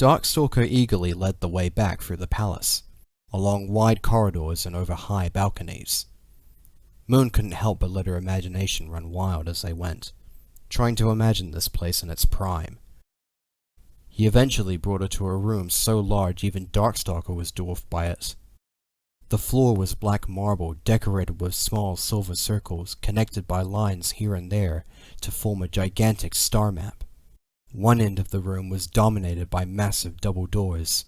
Darkstalker eagerly led the way back through the palace, along wide corridors and over high balconies. Moon couldn't help but let her imagination run wild as they went, trying to imagine this place in its prime. He eventually brought her to a room so large even Darkstalker was dwarfed by it. The floor was black marble decorated with small silver circles connected by lines here and there to form a gigantic star map. One end of the room was dominated by massive double doors.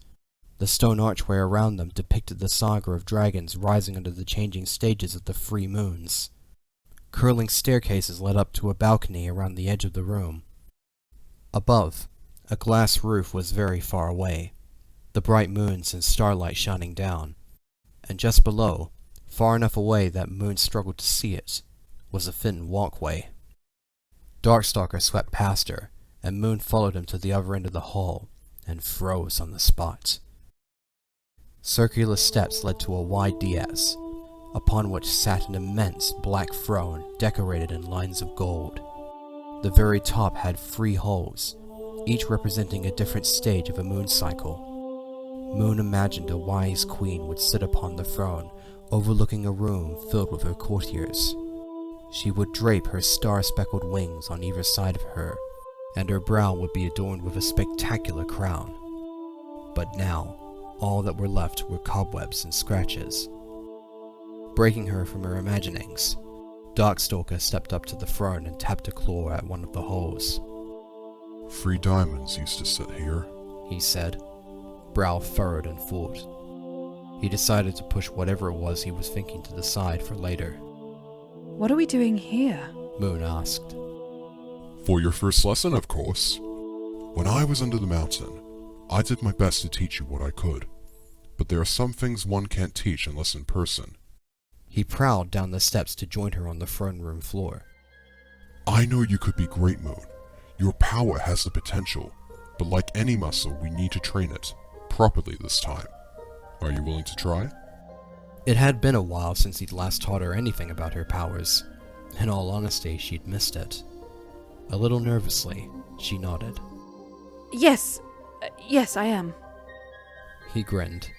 The stone archway around them depicted the saga of dragons rising under the changing stages of the free moons. Curling staircases led up to a balcony around the edge of the room. Above, a glass roof was very far away, the bright moons and starlight shining down, and just below, far enough away that Moon struggled to see it, was a thin walkway. Darkstalker swept past her, and Moon followed him to the other end of the hall, and froze on the spot. Circular steps led to a wide dais, upon which sat an immense black throne decorated in lines of gold. The very top had 3 holes, each representing a different stage of a moon cycle. Moon imagined a wise queen would sit upon the throne, overlooking a room filled with her courtiers. She would drape her star-speckled wings on either side of her, and her brow would be adorned with a spectacular crown. But now, all that were left were cobwebs and scratches. Breaking her from her imaginings, Darkstalker stepped up to the throne and tapped a claw at one of the holes. 3 diamonds used to sit here, he said, brow furrowed in thought. He decided to push whatever it was he was thinking to the side for later. What are we doing here? Moon asked. For your first lesson, of course. When I was under the mountain, I did my best to teach you what I could, but there are some things one can't teach unless in person. He prowled down the steps to join her on the throne room floor. I know you could be great, Moon. Your power has the potential, but like any muscle, we need to train it, properly this time. Are you willing to try? It had been a while since he'd last taught her anything about her powers. In all honesty, she'd missed it. A little nervously, she nodded. Yes, I am. He grinned,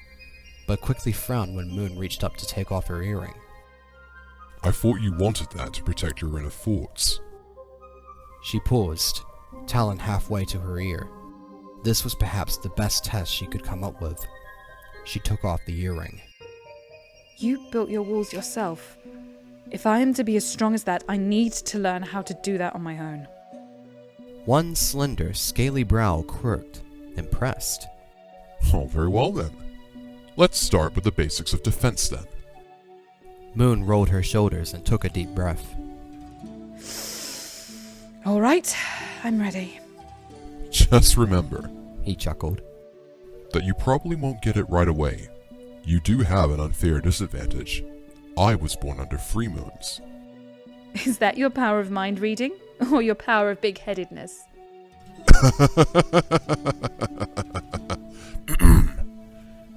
but quickly frowned when Moon reached up to take off her earring. I thought you wanted that to protect your inner thoughts. She paused, talon halfway to her ear. This was perhaps the best test she could come up with. She took off the earring. You built your walls yourself. If I am to be as strong as that, I need to learn how to do that on my own. One slender, scaly brow quirked, impressed. Oh, very well then. Let's start with the basics of defense then. Moon rolled her shoulders and took a deep breath. All right, I'm ready. Just remember, he chuckled, that you probably won't get it right away. You do have an unfair disadvantage. I was born under 3 moons. Is that your power of mind reading? Or your power of big-headedness?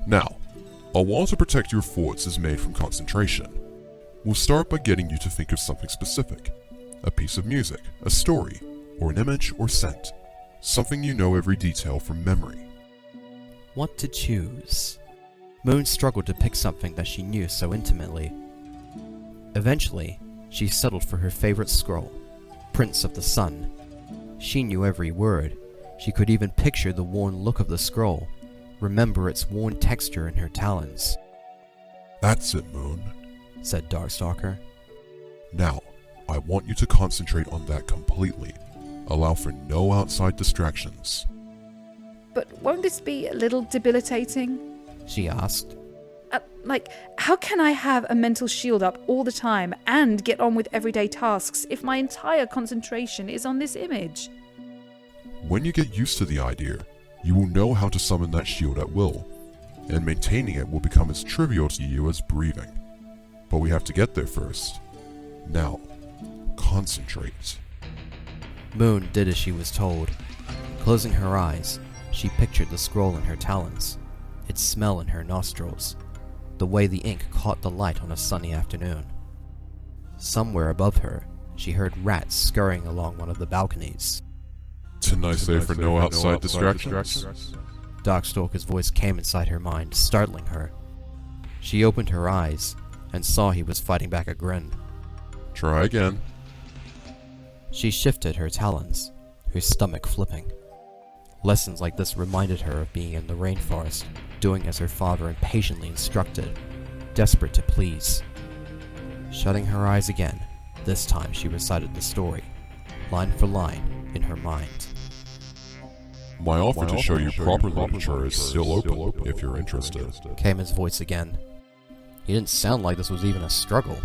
Now, a wall to protect your forts is made from concentration. We'll start by getting you to think of something specific. A piece of music, a story, or an image or scent. Something you know every detail from memory. What to choose? Moon struggled to pick something that she knew so intimately. Eventually, she settled for her favorite scroll, Prince of the Sun. She knew every word. She could even picture the worn look of the scroll, remember its worn texture in her talons. That's it, Moon, said Darkstalker. Now, I want you to concentrate on that completely. Allow for no outside distractions. But won't this be a little debilitating? She asked. How can I have a mental shield up all the time and get on with everyday tasks if my entire concentration is on this image? When you get used to the idea, you will know how to summon that shield at will, and maintaining it will become as trivial to you as breathing. But we have to get there first. Now, concentrate. Moon did as she was told. Closing her eyes, she pictured the scroll in her talons, its smell in her nostrils, the way the ink caught the light on a sunny afternoon. Somewhere above her, she heard rats scurrying along one of the balconies. It's a nice day for no outside distractions. Darkstalker's voice came inside her mind, startling her. She opened her eyes and saw he was fighting back a grin. Try again. She shifted her talons, her stomach flipping. Lessons like this reminded her of being in the rainforest, doing as her father impatiently instructed, desperate to please. Shutting her eyes again, this time she recited the story, line for line, in her mind. My offer to show you proper literature is still open, if you're interested. Came his voice again. He didn't sound like this was even a struggle.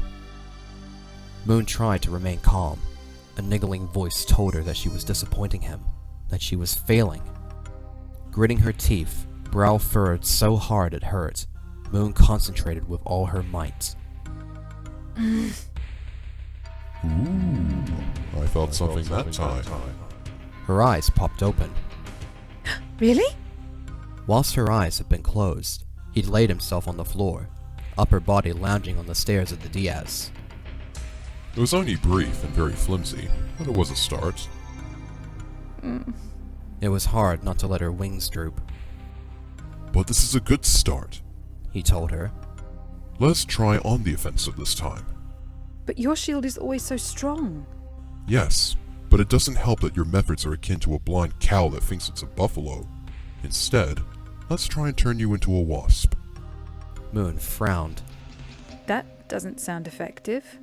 Moon tried to remain calm. A niggling voice told her that she was disappointing him, that she was failing. Gritting her teeth, brow furrowed so hard it hurt, Moon concentrated with all her might. Ooh, I felt something that time. Her eyes popped open. Really? Whilst her eyes had been closed, he'd laid himself on the floor, upper body lounging on the stairs of the Diaz. It was only brief and very flimsy, but it was a start. It was hard not to let her wings droop. But this is a good start. He told her. Let's try on the offensive this time. But your shield is always so strong. Yes, but it doesn't help that your methods are akin to a blind cow that thinks it's a buffalo. Instead, let's try and turn you into a wasp. Moon frowned. That doesn't sound effective.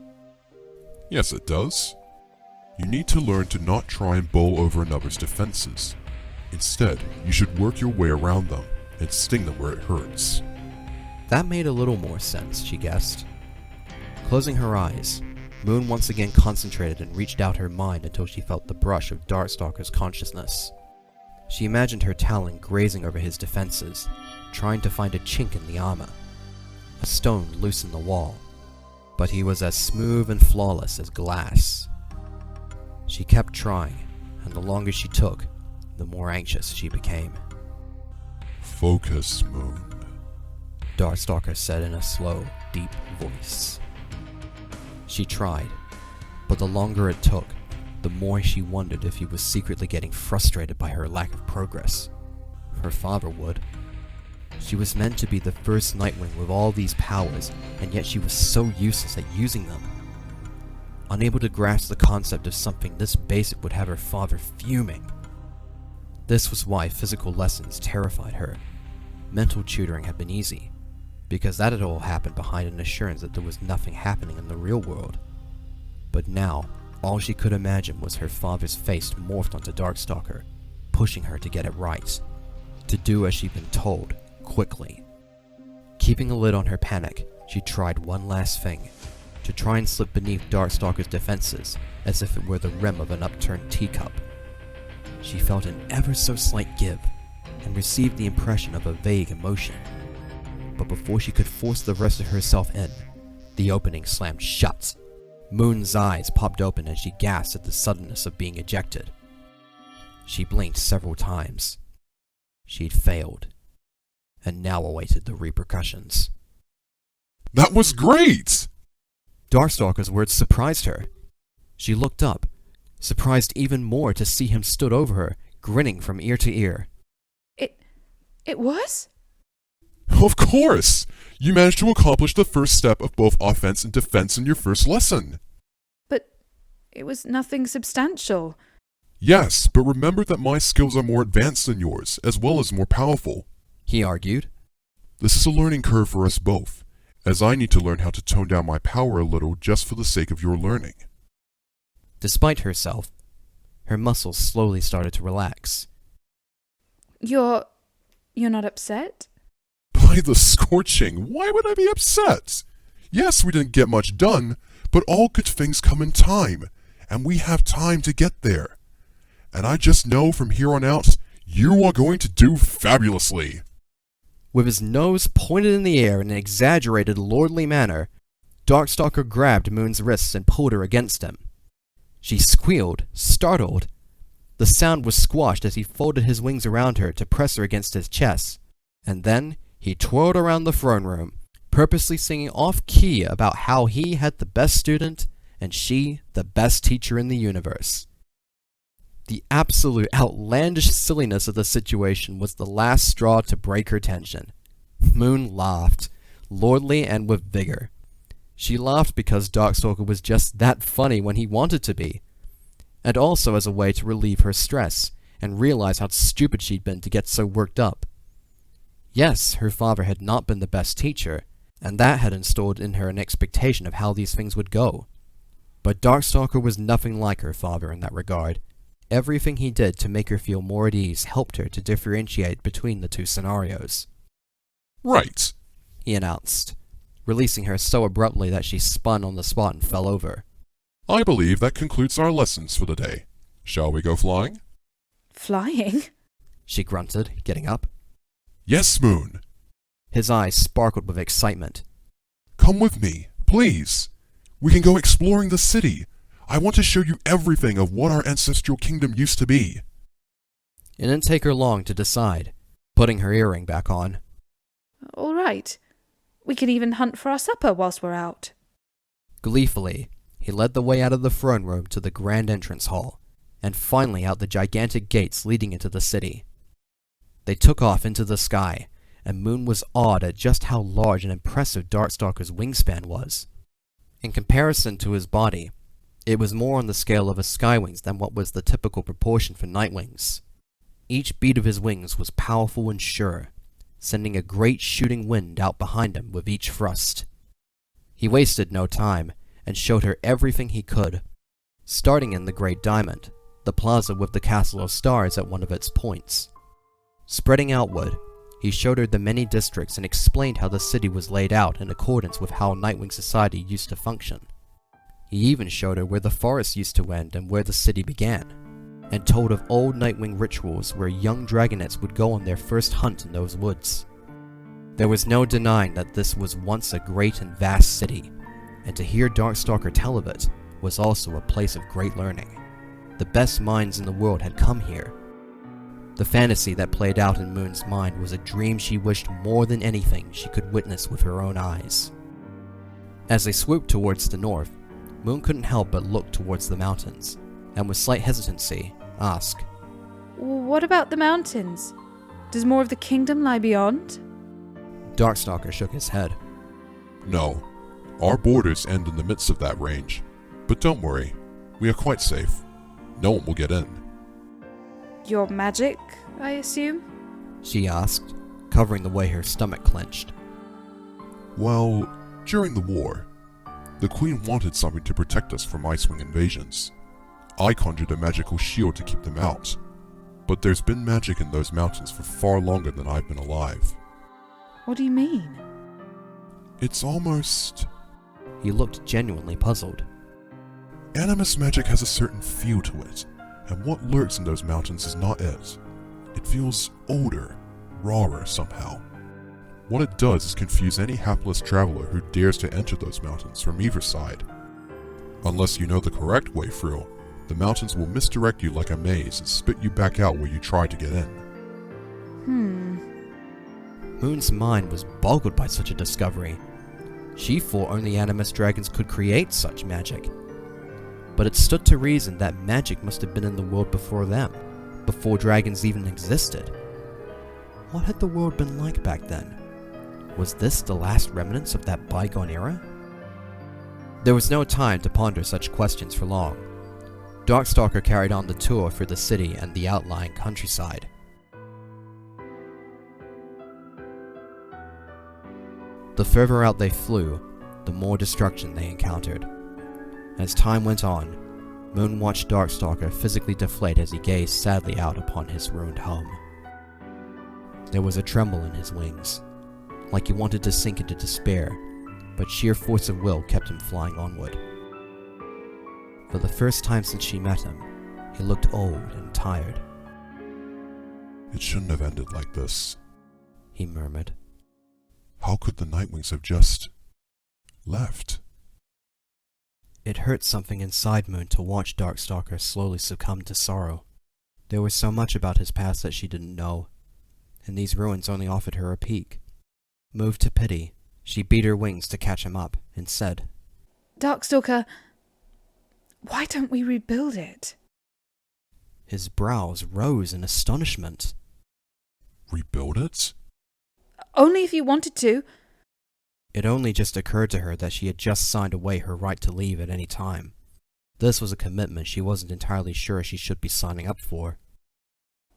Yes, it does. You need to learn to not try and bowl over another's defenses. Instead, you should work your way around them and sting them where it hurts. That made a little more sense, she guessed. Closing her eyes, Moon once again concentrated and reached out her mind until she felt the brush of Darkstalker's consciousness. She imagined her talon grazing over his defenses, trying to find a chink in the armor. A stone loose in the wall, but he was as smooth and flawless as glass. She kept trying, and the longer she took, the more anxious she became. Focus, Moon. Darkstalker said in a slow, deep voice. She tried, but the longer it took, the more she wondered if he was secretly getting frustrated by her lack of progress. Her father would. She was meant to be the first Nightwing with all these powers, and yet she was so useless at using them. Unable to grasp the concept of something this basic would have her father fuming. This was why physical lessons terrified her. Mental tutoring had been easy, because that had all happened behind an assurance that there was nothing happening in the real world. But now, all she could imagine was her father's face morphed onto Darkstalker, pushing her to get it right, to do as she'd been told, quickly. Keeping a lid on her panic, she tried one last thing, to try and slip beneath Darkstalker's defenses as if it were the rim of an upturned teacup. She felt an ever so slight give, and received the impression of a vague emotion. But before she could force the rest of herself in, the opening slammed shut. Moon's eyes popped open and she gasped at the suddenness of being ejected. She blinked several times. She'd failed, and now awaited the repercussions. That was great! Darkstalker's words surprised her. She looked up, surprised even more to see him stood over her, grinning from ear to ear. It was? Of course! You managed to accomplish the first step of both offense and defense in your first lesson. But it was nothing substantial. Yes, but remember that my skills are more advanced than yours, as well as more powerful. He argued. This is a learning curve for us both, as I need to learn how to tone down my power a little just for the sake of your learning. Despite herself, her muscles slowly started to relax. You're not upset? By the scorching, why would I be upset? Yes, we didn't get much done, but all good things come in time, and we have time to get there. And I just know from here on out, you are going to do fabulously. With his nose pointed in the air in an exaggerated, lordly manner, Darkstalker grabbed Moon's wrists and pulled her against him. She squealed, startled. The sound was squashed as he folded his wings around her to press her against his chest, and then he twirled around the throne room, purposely singing off-key about how he had the best student and she the best teacher in the universe. The absolute outlandish silliness of the situation was the last straw to break her tension. Moon laughed, lordly and with vigor. She laughed because Darkstalker was just that funny when he wanted to be, and also as a way to relieve her stress and realize how stupid she'd been to get so worked up. Yes, her father had not been the best teacher, and that had installed in her an expectation of how these things would go. But Darkstalker was nothing like her father in that regard. Everything he did to make her feel more at ease helped her to differentiate between the two scenarios. Right, He announced, releasing her so abruptly that she spun on the spot and fell over. I believe that concludes our lessons for the day. Shall we go flying? Flying? She grunted, getting up. Yes, Moon. His eyes sparkled with excitement. Come with me, please. We can go exploring the city. I want to show you everything of what our ancestral kingdom used to be. It didn't take her long to decide, putting her earring back on. All right. We can even hunt for our supper whilst we're out. Gleefully, he led the way out of the throne room to the grand entrance hall, and finally out the gigantic gates leading into the city. They took off into the sky, and Moon was awed at just how large and impressive Darkstalker's wingspan was. In comparison to his body, it was more on the scale of a skywings than what was the typical proportion for nightwings. Each beat of his wings was powerful and sure, sending a great shooting wind out behind him with each thrust. He wasted no time, and showed her everything he could, starting in the Great Diamond, the plaza with the Castle of Stars at one of its points. Spreading outward, he showed her the many districts and explained how the city was laid out in accordance with how Nightwing society used to function. He even showed her where the forest used to end and where the city began, and told of old Nightwing rituals where young dragonets would go on their first hunt in those woods. There was no denying that this was once a great and vast city, and to hear Darkstalker tell of it was also a place of great learning. The best minds in the world had come here. The fantasy that played out in Moon's mind was a dream she wished more than anything she could witness with her own eyes. As they swooped towards the north, Moon couldn't help but look towards the mountains, and with slight hesitancy, ask, What about the mountains? Does more of the kingdom lie beyond? Darkstalker shook his head. No, our borders end in the midst of that range. But don't worry, we are quite safe. No one will get in. Your magic, I assume? She asked, covering the way her stomach clenched. Well, during the war, the Queen wanted something to protect us from Icewing invasions. I conjured a magical shield to keep them out. But there's been magic in those mountains for far longer than I've been alive. What do you mean? It's almost... He looked genuinely puzzled. Animus magic has a certain feel to it, and what lurks in those mountains is not it. It feels older, rawer somehow. What it does is confuse any hapless traveler who dares to enter those mountains from either side. Unless you know the correct way through, the mountains will misdirect you like a maze and spit you back out where you tried to get in. Moon's mind was boggled by such a discovery. She thought only Animus dragons could create such magic. But it stood to reason that magic must have been in the world before them, before dragons even existed. What had the world been like back then? Was this the last remnants of that bygone era? There was no time to ponder such questions for long. Darkstalker carried on the tour through the city and the outlying countryside. The further out they flew, the more destruction they encountered. As time went on, Moon watched Darkstalker physically deflate as he gazed sadly out upon his ruined home. There was a tremble in his wings, like he wanted to sink into despair, but sheer force of will kept him flying onward. For the first time since she met him, he looked old and tired. It shouldn't have ended like this, he murmured. How could the Nightwings have just... left? It hurt something inside Moon to watch Darkstalker slowly succumb to sorrow. There was so much about his past that she didn't know, and these ruins only offered her a peek. Moved to pity, she beat her wings to catch him up, and said, Darkstalker, why don't we rebuild it? His brows rose in astonishment. Rebuild it? Only if you wanted to. It only just occurred to her that she had just signed away her right to leave at any time. This was a commitment she wasn't entirely sure she should be signing up for.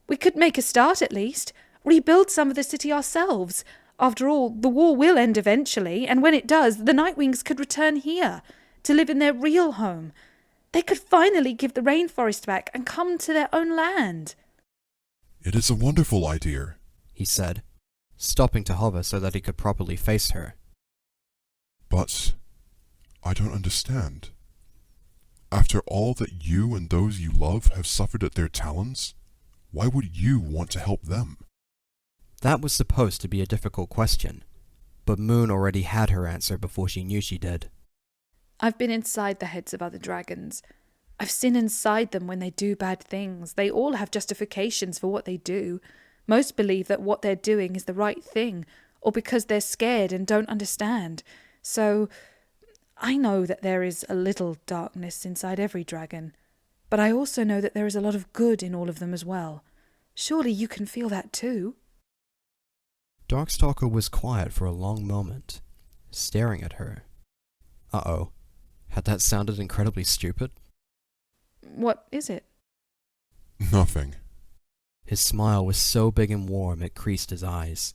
We could make a start at least. Rebuild some of the city ourselves. After all, the war will end eventually, and when it does, the Nightwings could return here, to live in their real home. They could finally give the rainforest back and come to their own land. It is a wonderful idea, He said, stopping to hover so that he could properly face her. but I don't understand. After all that you and those you love have suffered at their talons, why would you want to help them? That was supposed to be a difficult question, but Moon already had her answer before she knew she did. I've been inside the heads of other dragons. I've seen inside them when they do bad things. They all have justifications for what they do. Most believe that what they're doing is the right thing, or because they're scared and don't understand. So, I know that there is a little darkness inside every dragon, but I also know that there is a lot of good in all of them as well. Surely you can feel that too? Darkstalker was quiet for a long moment, staring at her. Uh-oh. Had that sounded incredibly stupid? What is it? Nothing. His smile was so big and warm it creased his eyes.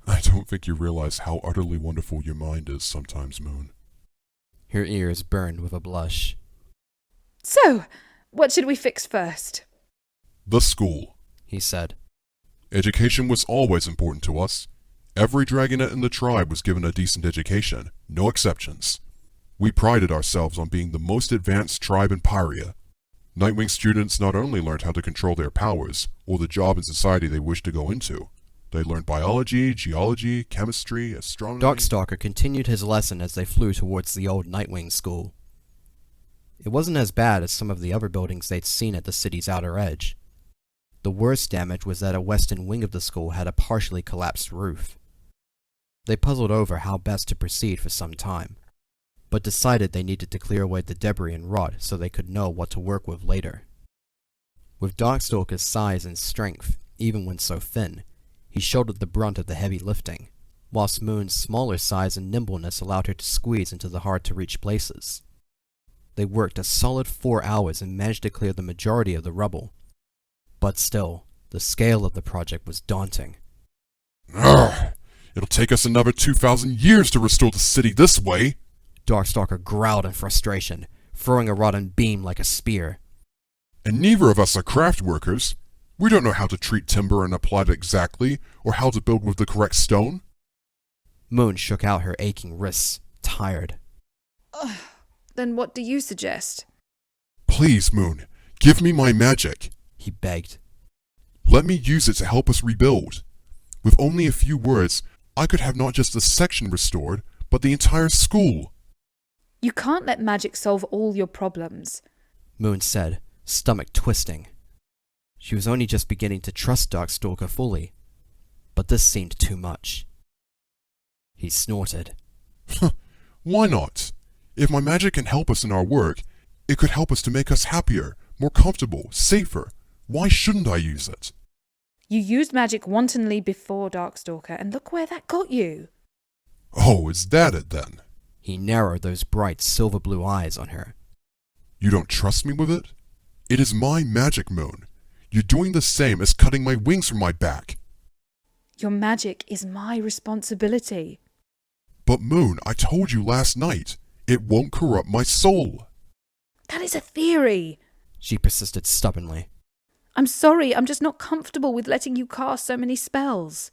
I don't think you realize how utterly wonderful your mind is sometimes, Moon. Her ears burned with a blush. So, what should we fix first? The school. He said. Education was always important to us. Every dragonette in the tribe was given a decent education, no exceptions. We prided ourselves on being the most advanced tribe in Pyria. Nightwing students not only learned how to control their powers, or the job in society they wished to go into, they learned biology, geology, chemistry, astronomy... Darkstalker continued his lesson as they flew towards the old Nightwing school. It wasn't as bad as some of the other buildings they'd seen at the city's outer edge. The worst damage was that a western wing of the school had a partially collapsed roof. They puzzled over how best to proceed for some time, but decided they needed to clear away the debris and rot so they could know what to work with later. With Darkstalker's size and strength, even when so thin, he shouldered the brunt of the heavy lifting, whilst Moon's smaller size and nimbleness allowed her to squeeze into the hard-to-reach places. They worked a solid 4 hours and managed to clear the majority of the rubble. But still, the scale of the project was daunting. Urgh! It'll take us another 2,000 years to restore the city this way! Darkstalker growled in frustration, throwing a rotten beam like a spear. And neither of us are craft workers. We don't know how to treat timber and apply it exactly, or how to build with the correct stone. Moon shook out her aching wrists, tired. Then what do you suggest? Please, Moon, give me my magic. He begged. Let me use it to help us rebuild. With only a few words, I could have not just a section restored, but the entire school. You can't let magic solve all your problems. Moon said, stomach twisting. She was only just beginning to trust Darkstalker fully, but this seemed too much. He snorted. Why not? If my magic can help us in our work, it could help us to make us happier, more comfortable, safer. Why shouldn't I use it? You used magic wantonly before, Darkstalker, and look where that got you. Oh, is that it then? He narrowed those bright silver blue eyes on her. You don't trust me with it? It is my magic, Moon. You're doing the same as cutting my wings from my back. Your magic is my responsibility. But Moon, I told you last night, it won't corrupt my soul. That is a theory. She persisted stubbornly. I'm sorry, I'm just not comfortable with letting you cast so many spells.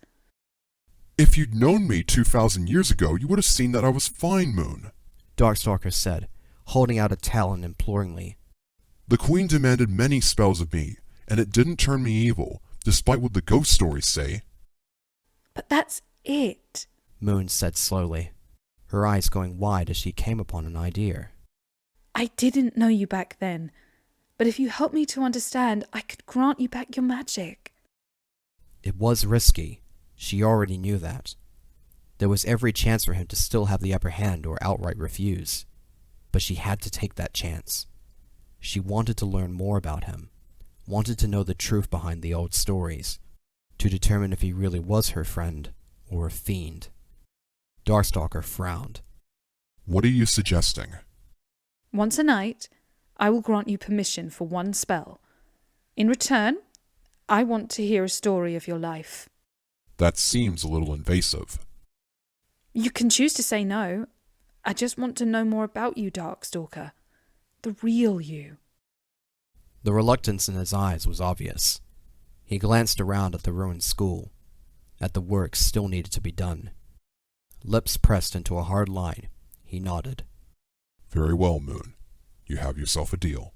If you'd known me 2,000 years ago, you would have seen that I was fine, Moon. Darkstalker said, holding out a talon imploringly. The Queen demanded many spells of me, and it didn't turn me evil, despite what the ghost stories say. But that's it. Moon said slowly, her eyes going wide as she came upon an idea. I didn't know you back then, but if you help me to understand, I could grant you back your magic. It was risky. She already knew that. There was every chance for him to still have the upper hand or outright refuse. But she had to take that chance. She wanted to learn more about him, wanted to know the truth behind the old stories, to determine if he really was her friend or a fiend. Darkstalker frowned. What are you suggesting? Once a night, I will grant you permission for one spell. In return, I want to hear a story of your life. That seems a little invasive. You can choose to say no. I just want to know more about you, Darkstalker. The real you. The reluctance in his eyes was obvious. He glanced around at the ruined school, at the work still needed to be done. Lips pressed into a hard line, he nodded. Very well, Moon. You have yourself a deal.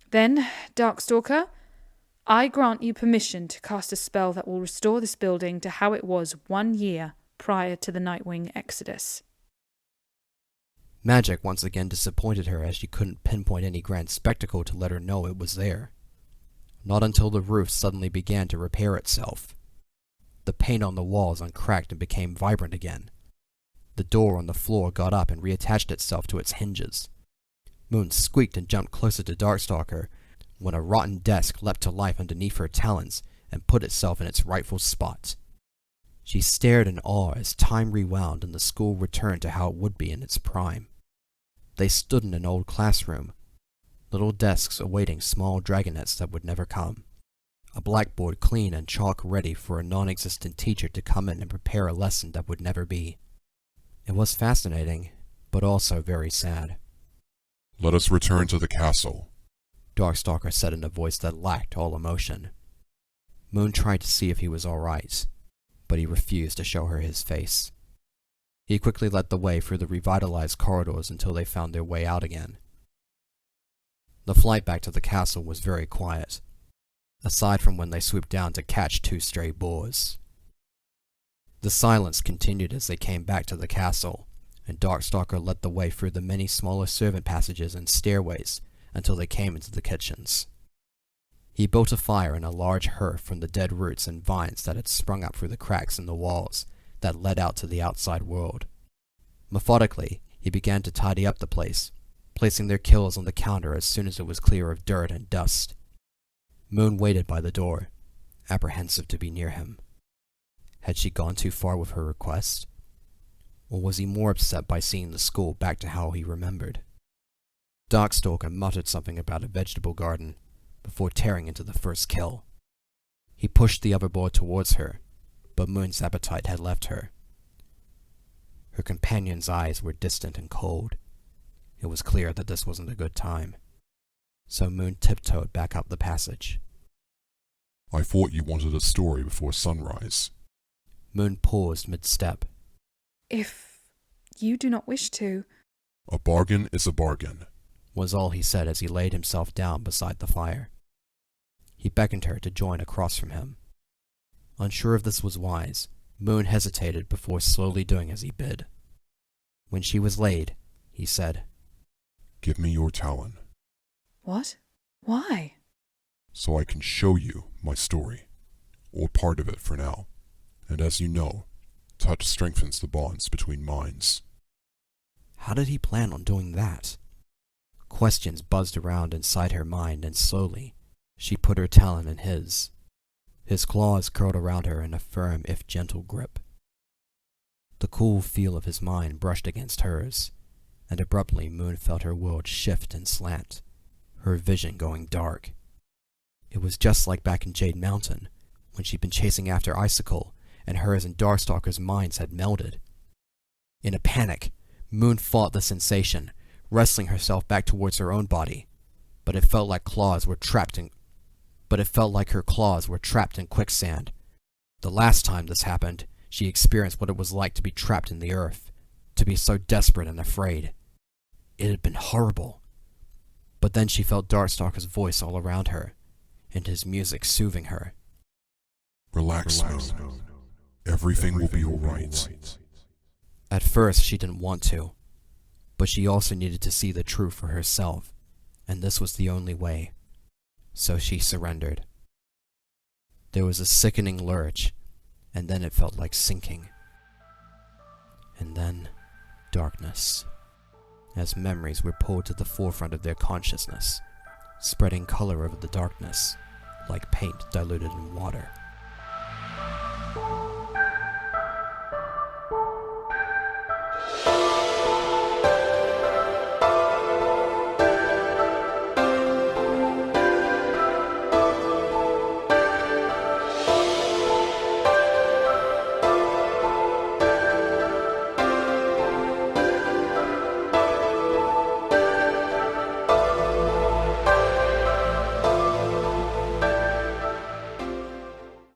Then, Darkstalker, I grant you permission to cast a spell that will restore this building to how it was 1 year prior to the Nightwing Exodus. Magic once again disappointed her as she couldn't pinpoint any grand spectacle to let her know it was there. Not until the roof suddenly began to repair itself. The paint on the walls uncracked and became vibrant again. The door on the floor got up and reattached itself to its hinges. Moon squeaked and jumped closer to Darkstalker when a rotten desk leapt to life underneath her talons and put itself in its rightful spot. She stared in awe as time rewound and the school returned to how it would be in its prime. They stood in an old classroom, little desks awaiting small dragonets that would never come. A blackboard clean and chalk ready for a non-existent teacher to come in and prepare a lesson that would never be. It was fascinating, but also very sad. Let us return to the castle, Darkstalker said in a voice that lacked all emotion. Moon tried to see if he was all right, but he refused to show her his face. He quickly led the way through the revitalized corridors until they found their way out again. The flight back to the castle was very quiet, aside from when they swooped down to catch 2 stray boars. The silence continued as they came back to the castle, and Darkstalker led the way through the many smaller servant passages and stairways until they came into the kitchens. He built a fire in a large hearth from the dead roots and vines that had sprung up through the cracks in the walls that led out to the outside world. Methodically, he began to tidy up the place, placing their kills on the counter as soon as it was clear of dirt and dust. Moon waited by the door, apprehensive to be near him. Had she gone too far with her request? Or was he more upset by seeing the school back to how he remembered? Darkstalker muttered something about a vegetable garden before tearing into the first kill. He pushed the other boar towards her, but Moon's appetite had left her. Her companion's eyes were distant and cold. It was clear that this wasn't a good time. So Moon tiptoed back up the passage. I thought you wanted a story before sunrise. Moon paused mid-step. If you do not wish to. A bargain is a bargain, was all he said as he laid himself down beside the fire. He beckoned her to join across from him. Unsure if this was wise, Moon hesitated before slowly doing as he bid. When she was laid, he said, Give me your talon. What? Why? So I can show you my story, or part of it for now. And as you know, touch strengthens the bonds between minds. How did he plan on doing that? Questions buzzed around inside her mind, and slowly, she put her talon in his. His claws curled around her in a firm if gentle grip. The cool feel of his mind brushed against hers, and abruptly Moon felt her world shift and slant, her vision going dark. It was just like back in Jade Mountain, when she'd been chasing after Icicle, and hers and Darkstalker's minds had melded. In a panic, Moon fought the sensation, wrestling herself back towards her own body, but it felt like her claws were trapped in quicksand. The last time this happened, she experienced what it was like to be trapped in the earth, to be so desperate and afraid. It had been horrible. But then she felt Darkstalker's voice all around her, and his music soothing her. Relax, Moon. Everything will be alright. At first she didn't want to, but she also needed to see the truth for herself, and this was the only way. So she surrendered. There was a sickening lurch, and then it felt like sinking. And then, darkness, as memories were pulled to the forefront of their consciousness, spreading color over the darkness, like paint diluted in water.